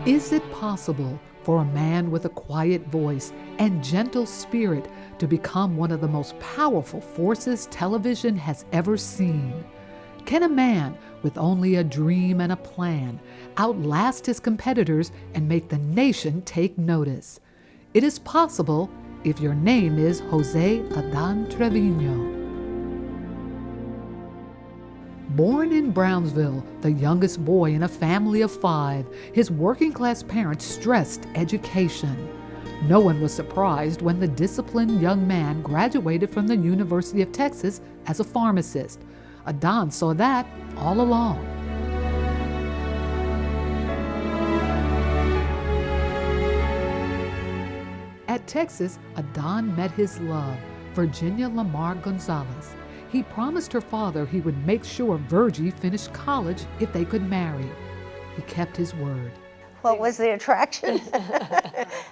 Is it possible for a man with a quiet voice and gentle spirit to become one of the most powerful forces television has ever seen? Can a man with only a dream and a plan outlast his competitors and make the nation take notice? It is possible if your name is Jose Adan Trevino. Born in Brownsville, the youngest boy in a family of 5, his working-class parents stressed education. No one was surprised when the disciplined young man graduated from the University of Texas as a pharmacist. Adan saw that all along. At Texas, Adan met his love, Virginia Lamar Gonzalez. He promised her father he would make sure Virgie finished college if they could marry. He kept his word. What was the attraction?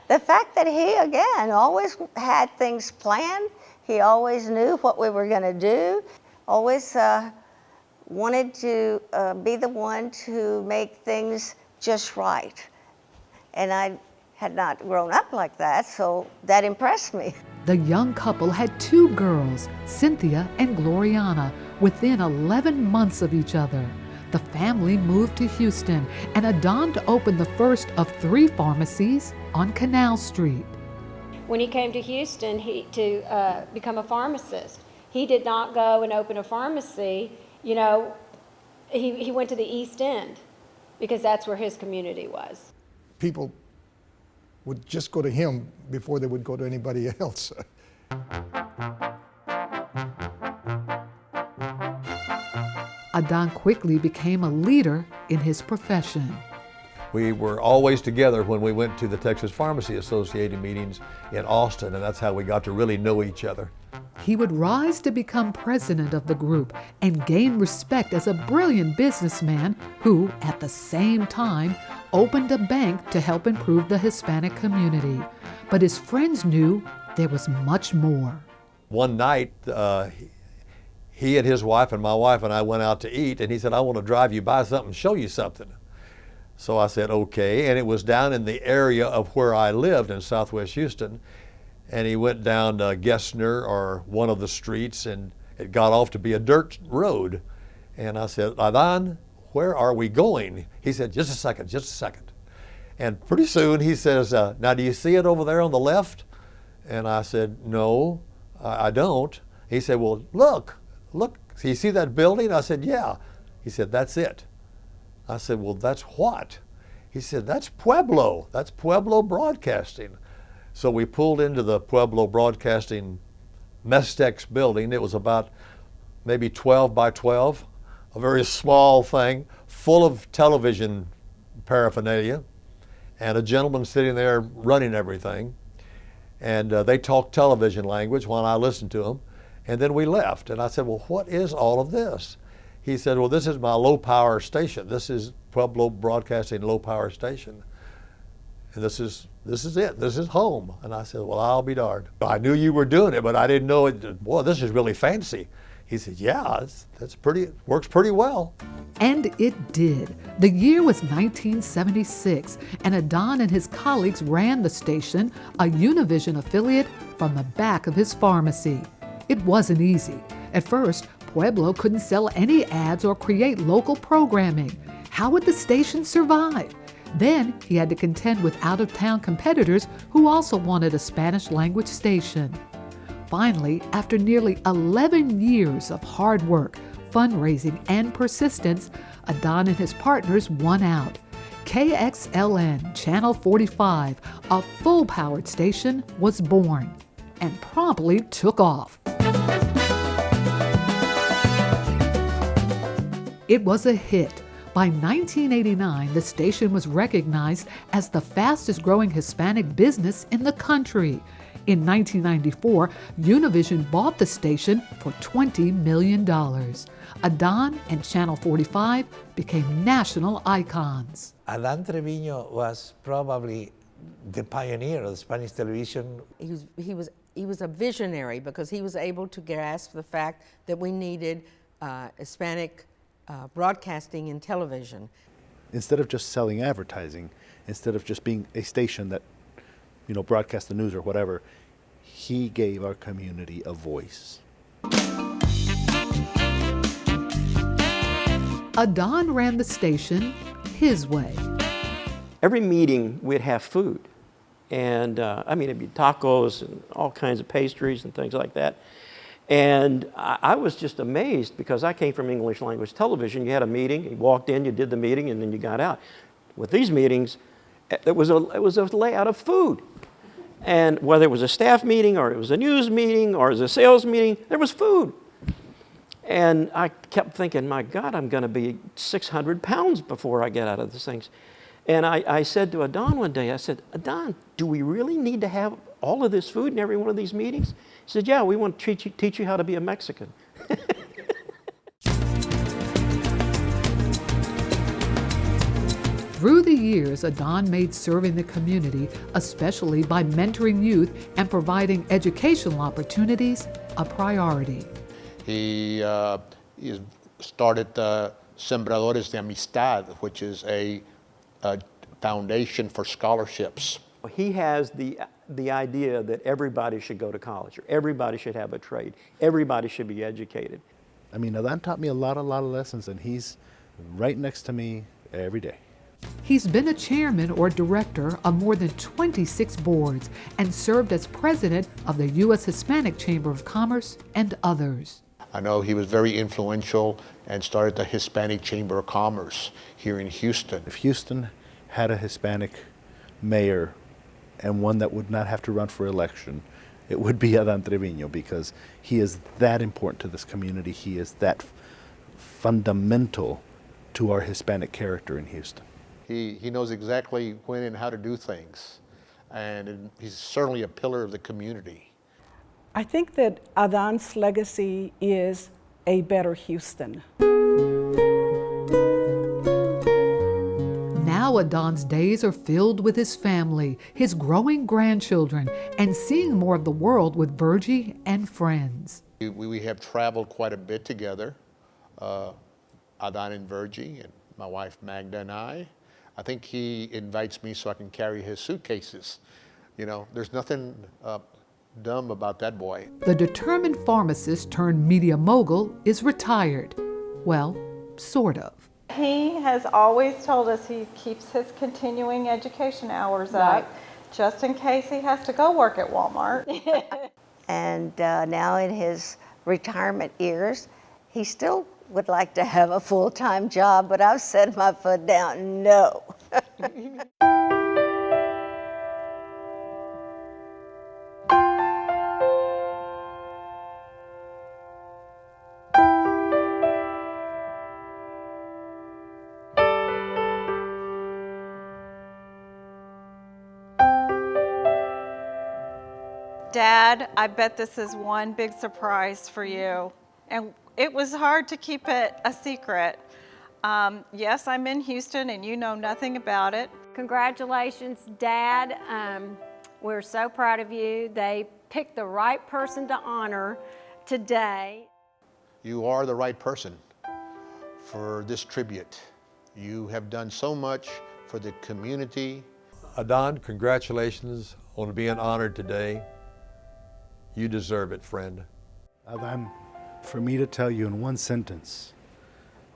The fact that he, again, always had things planned. He always knew what we were going to do. Always wanted to be the one to make things just right. And I had not grown up like that, so that impressed me. The young couple had 2 girls, Cynthia and Gloriana, within 11 months of each other. The family moved to Houston, and Adan opened the first of 3 pharmacies on Canal Street. When he came to Houston to become a pharmacist, he did not go and open a pharmacy. You know, he went to the East End because that's where his community was. People would just go to him before they would go to anybody else. Adan quickly became a leader in his profession. We were always together when we went to the Texas Pharmacy Association meetings in Austin, and that's how we got to really know each other. He would rise to become president of the group and gain respect as a brilliant businessman who, at the same time, opened a bank to help improve the Hispanic community. But his friends knew there was much more. One night, he and his wife and my wife and I went out to eat, and he said, "I want to drive you by something, show you something." So I said, okay, and it was down in the area of where I lived in Southwest Houston, and he went down Gessner or one of the streets, and it got off to be a dirt road. And I said, "Adan, where are we going?" He said, just a second. And pretty soon he says, "Now do you see it over there on the left?" And I said, "No, I don't." He said, "Well, look, you see that building?" I said, "Yeah." He said, "That's it." I said, "Well, that's what?" He said, "That's Pueblo. That's Pueblo Broadcasting." So we pulled into the Pueblo Broadcasting Mestex building. It was about maybe 12 by 12, a very small thing, full of television paraphernalia, and a gentleman sitting there running everything. And they talked television language while I listened to them. And then we left. And I said, "Well, what is all of this?" He said, "Well, this is my low power station. This is Pueblo Broadcasting low power station. And this is it. This is home." And I said, "Well, I'll be darned. I knew you were doing it, but I didn't know it. Boy, this is really fancy." He said, "Yeah, works pretty well." And it did. The year was 1976, and Adan and his colleagues ran the station, a Univision affiliate, from the back of his pharmacy. It wasn't easy. At first, Pueblo couldn't sell any ads or create local programming. How would the station survive? Then he had to contend with out-of-town competitors who also wanted a Spanish-language station. Finally, after nearly 11 years of hard work, fundraising, and persistence, Adan and his partners won out. KXLN Channel 45, a full-powered station, was born and promptly took off. It was a hit. By 1989, the station was recognized as the fastest-growing Hispanic business in the country. In 1994, Univision bought the station for $20 million. Adan and Channel 45 became national icons. Adan Trevino was probably the pioneer of Spanish television. He was a visionary because he was able to grasp the fact that we needed Hispanic broadcasting in television. instead of just selling advertising, instead of just being a station that, broadcast the news or whatever, he gave our community a voice. Adan ran the station his way. Every meeting we'd have food. And it'd be tacos and all kinds of pastries and things like that. And I was just amazed because I came from English language television. You had a meeting, you walked in, you did the meeting, and then you got out. With these meetings, it was a layout of food. And whether it was a staff meeting or it was a news meeting or it was a sales meeting, there was food. And I kept thinking, my God, I'm going to be 600 pounds before I get out of these things. And I said to Adan one day, I said, Adan, do we really need to have all of this food in every one of these meetings? He said, yeah, we want to teach you how to be a Mexican. Through the years, Adan made serving the community, especially by mentoring youth and providing educational opportunities, a priority. He started Sembradores de Amistad, which is a foundation for scholarships. He has the idea that everybody should go to college, or everybody should have a trade, everybody should be educated. Adan taught me a lot of lessons, and he's right next to me every day. He's been a chairman or director of more than 26 boards and served as president of the U.S. Hispanic Chamber of Commerce and others. I know he was very influential and started the Hispanic Chamber of Commerce here in Houston. If Houston had a Hispanic mayor and one that would not have to run for election, it would be Adan Trevino, because he is that important to this community. He is that fundamental to our Hispanic character in Houston. He knows exactly when and how to do things, and he's certainly a pillar of the community. I think that Adan's legacy is a better Houston. Now Adan's days are filled with his family, his growing grandchildren, and seeing more of the world with Virgie and friends. We have traveled quite a bit together, Adan and Virgie, and my wife Magda and I. I think he invites me so I can carry his suitcases. There's nothing dumb about that boy. The determined pharmacist turned media mogul is retired. Well, sort of. He has always told us he keeps his continuing education hours up, just in case he has to go work at Walmart. And now in his retirement years, he still would like to have a full-time job, but I've set my foot down, no. Dad, I bet this is one big surprise for you. And it was hard to keep it a secret. Yes, I'm in Houston and you know nothing about it. Congratulations, Dad. We're so proud of you. They picked the right person to honor today. You are the right person for this tribute. You have done so much for the community. Adan, congratulations on being honored today. You deserve it, friend. Adan, for me to tell you in one sentence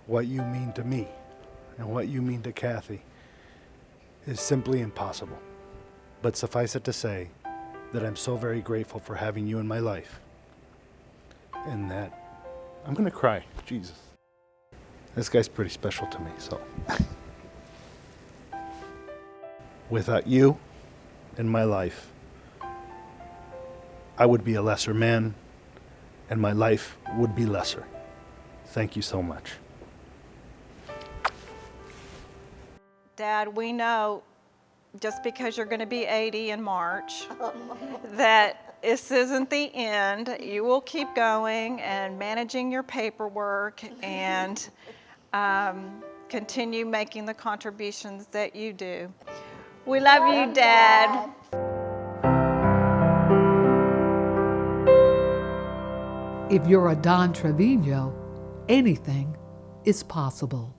what you mean to me and what you mean to Kathy is simply impossible. But suffice it to say that I'm so very grateful for having you in my life, and that I'm gonna cry, Jesus. This guy's pretty special to me, so. Without you in my life, I would be a lesser man, and my life would be lesser. Thank you so much. Dad, we know just because you're going to be 80 in March that this isn't the end. You will keep going and managing your paperwork and continue making the contributions that you do. We love you, Dad. If you're Adan Trevino, anything is possible.